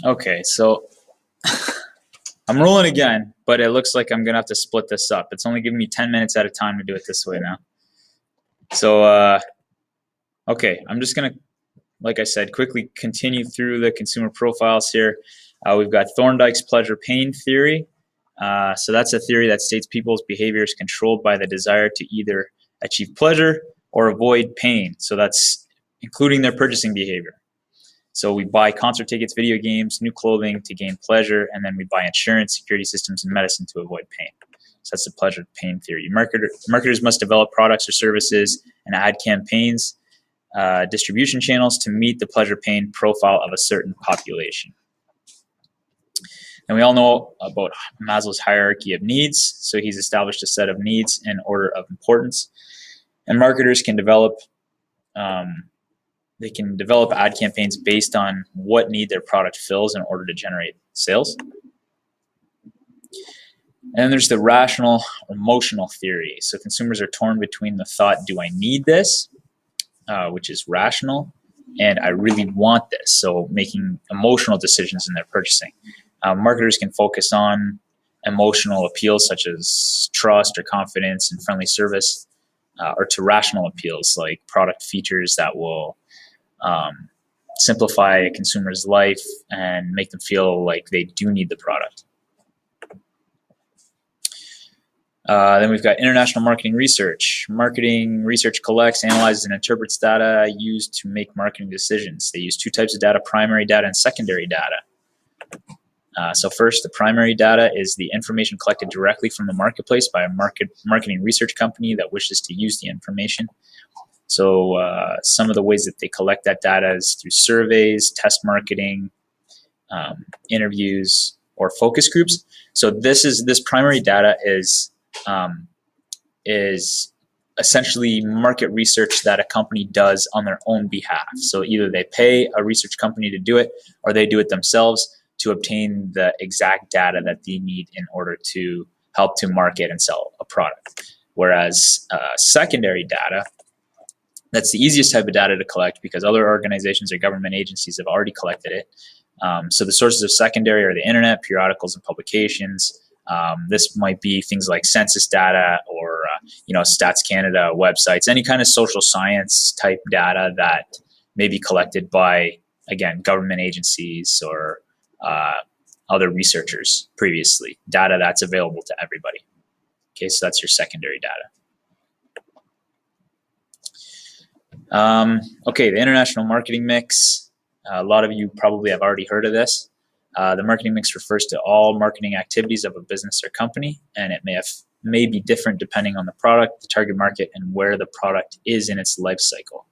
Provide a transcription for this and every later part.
Okay, so I'm rolling again, but it looks like I'm gonna have to split this up. It's only giving me 10 minutes at a time to do it this way now. So, okay, I'm just gonna, like I said, quickly continue through the consumer profiles here. We've got Thorndike's pleasure pain theory. So that's a theory that states people's behavior is controlled by the desire to either achieve pleasure or avoid pain. So that's including their purchasing behavior. So we buy concert tickets, video games, new clothing to gain pleasure, and then we buy insurance, security systems, and medicine to avoid pain. So that's the pleasure pain theory. Marketers must develop products or services and ad campaigns, distribution channels to meet the pleasure pain profile of a certain population. And we all know about Maslow's hierarchy of needs. So he's established a set of needs in order of importance. And marketers can develop ad campaigns based on what need their product fills in order to generate sales. And then there's the rational emotional theory. So consumers are torn between the thought, do I need this, which is rational, and I really want this. So making emotional decisions in their purchasing. Marketers can focus on emotional appeals such as trust or confidence and friendly service, or to rational appeals like product features that will simplify a consumer's life and make them feel like they do need the product. Then we've got international marketing research. Marketing research collects, analyzes, and interprets data used to make marketing decisions. They use two types of data, primary data and secondary data. So first, the primary data is the information collected directly from the marketplace by a marketing research company that wishes to use the information. So some of the ways that they collect that data is through surveys, test marketing, interviews, or focus groups. So this primary data is essentially market research that a company does on their own behalf. So either they pay a research company to do it, or they do it themselves to obtain the exact data that they need in order to help to market and sell a product. Whereas secondary data, that's the easiest type of data to collect because other organizations or government agencies have already collected it. So the sources of secondary are the internet, periodicals, and publications. This might be things like census data or Stats Canada websites, any kind of social science type data that may be collected by, again, government agencies or other researchers previously, data that's available to everybody. Okay, so that's your secondary data. Okay, the international marketing mix. A lot of you probably have already heard of this. The marketing mix refers to all marketing activities of a business or company, and it may be different depending on the product, the target market, and where the product is in its life cycle.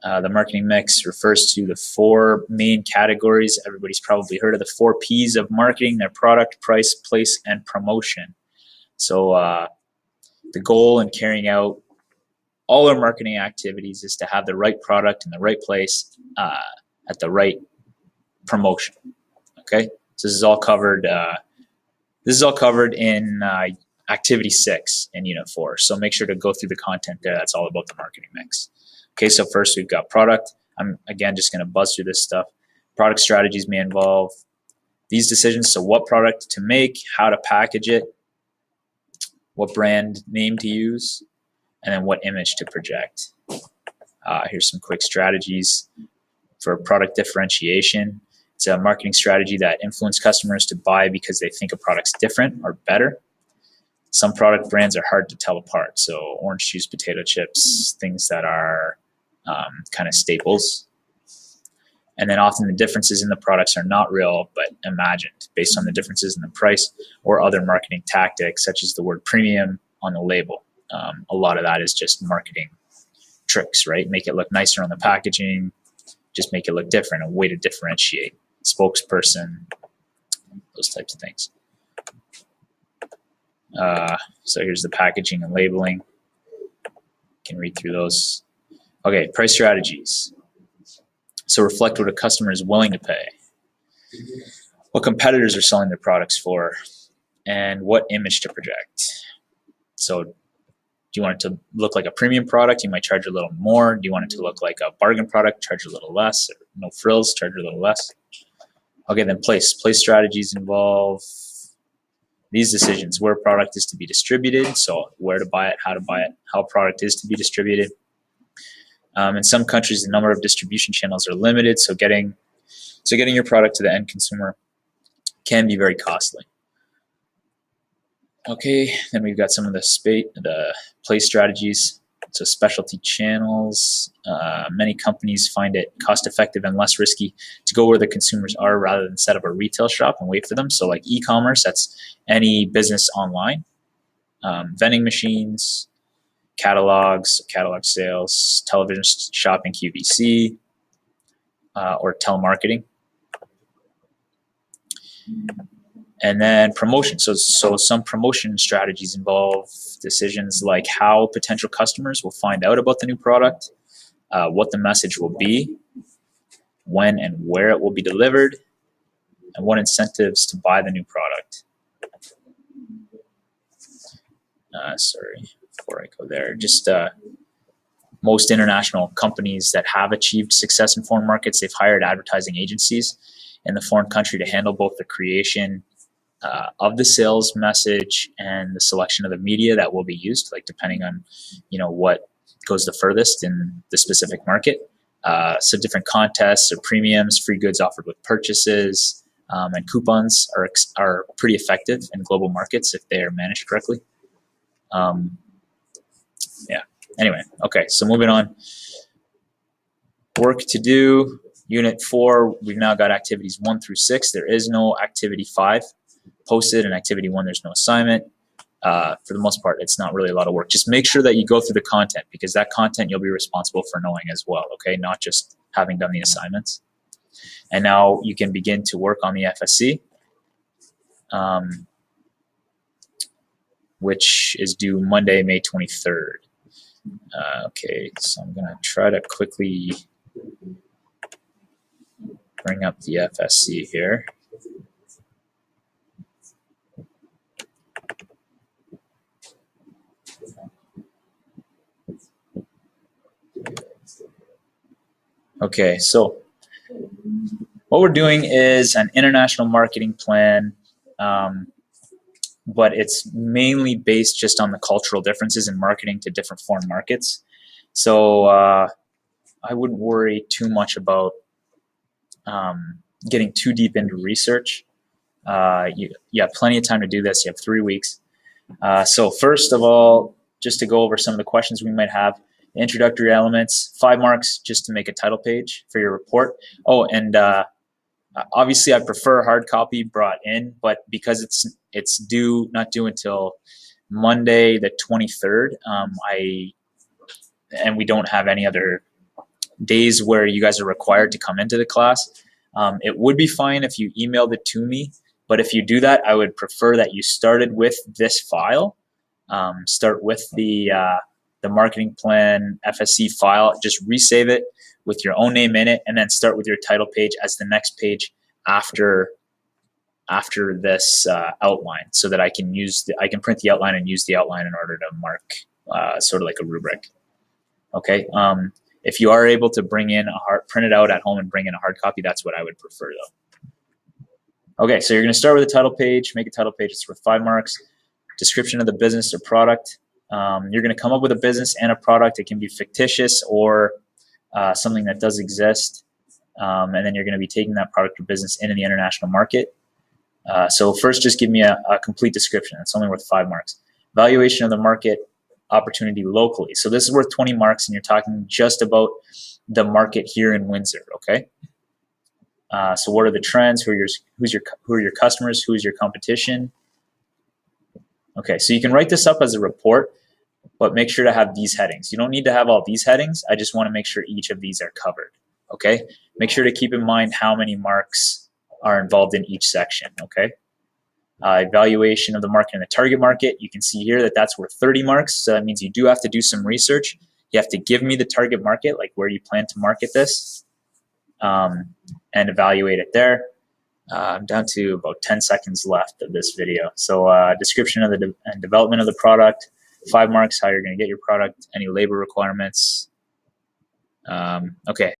The marketing mix refers to the four main categories. Everybody's probably heard of the 4 P's of marketing: their product, price, place, and promotion. So the goal in carrying out all our marketing activities is to have the right product in the right place at the right promotion. Okay, so this is all covered. In activity 6 in unit 4. So make sure to go through the content there. That's all about the marketing mix. Okay, so first we've got product. I'm again just going to buzz through this stuff. Product strategies may involve these decisions. So what product to make, how to package it, what brand name to use, and then what image to project. Here's some quick strategies for product differentiation. It's a marketing strategy that influences customers to buy because they think a product's different or better. Some product brands are hard to tell apart. So orange juice, potato chips, things that are kind of staples. And then often the differences in the products are not real, but imagined based on the differences in the price or other marketing tactics, such as the word premium on the label. A lot of that is just marketing tricks, right? Make it look nicer on the packaging, just make it look different, a way to differentiate. Spokesperson, those types of things. So here's the packaging and labeling. You can read through those. Okay, price strategies. So reflect what a customer is willing to pay, what competitors are selling their products for, and what image to project. So do you want it to look like a premium product? You might charge a little more. Do you want it to look like a bargain product? Charge a little less. Or no frills, charge a little less. Okay, then place. Place strategies involve these decisions: where product is to be distributed, so where to buy it, how product is to be distributed. In some countries, the number of distribution channels are limited, so getting your product to the end consumer can be very costly. Okay, then we've got some of the place strategies. So specialty channels. Many companies find it cost-effective and less risky to go where the consumers are rather than set up a retail shop and wait for them. So like e-commerce, that's any business online. Vending machines, catalog sales, television shopping, QVC, or telemarketing. And then promotion. So some promotion strategies involve decisions like how potential customers will find out about the new product, what the message will be, when and where it will be delivered, and what incentives to buy the new product. Sorry, before I go there, just most international companies that have achieved success in foreign markets, they've hired advertising agencies in the foreign country to handle both the creation of the sales message and the selection of the media that will be used, like depending on, what goes the furthest in the specific market. So different contests or premiums, free goods offered with purchases, and coupons are pretty effective in global markets if they are managed correctly. Anyway, okay, so moving on. Work to do. Unit 4, we've now got activities 1 through 6. There is no activity 5 posted, and activity 1, there's no assignment. For the most part, it's not really a lot of work. Just make sure that you go through the content, because that content you'll be responsible for knowing as well, okay? Not just having done the assignments. And now you can begin to work on the FSC, which is due Monday, May 23rd. Okay, so I'm going to try to quickly bring up the FSC here. Okay, so what we're doing is an international marketing plan, but it's mainly based just on the cultural differences in marketing to different foreign markets. So I wouldn't worry too much about getting too deep into research. You have plenty of time to do this. You have 3 weeks. So first of all, just to go over some of the questions we might have, introductory elements, 5 marks just to make a title page for your report. Oh, and obviously I prefer hard copy brought in, but because it's not due until Monday the 23rd, and we don't have any other days where you guys are required to come into the class. It would be fine if you emailed it to me, but if you do that, I would prefer that you started with this file. Start with the marketing plan FSC file, just resave it with your own name in it, and then start with your title page as the next page after this outline, so that I can print the outline and use the outline in order to mark sort of like a rubric. Okay. If you are able to print it out at home and bring in a hard copy, that's what I would prefer though. Okay, so you're going to start with a title page, make a title page, it's worth 5 marks. Description of the business or product. You're going to come up with a business and a product. It can be fictitious or something that does exist. And then you're going to be taking that product or business into the international market. So first, just give me a complete description. It's only worth 5 marks. Valuation of the market opportunity locally. So this is worth 20 marks, and you're talking just about the market here in Windsor, okay? So what are the trends? Who are your customers? Who is your competition? Okay, so you can write this up as a report, but make sure to have these headings. You don't need to have all these headings. I just want to make sure each of these are covered, okay? Make sure to keep in mind how many marks are involved in each section, okay? Evaluation of the market and the target market. You can see here that that's worth 30 marks. So that means you do have to do some research. You have to give me the target market, like where you plan to market this, and evaluate it there. I'm down to about 10 seconds left of this video. So description of the and development of the product, 5 marks, how you're going to get your product, any labor requirements. Okay.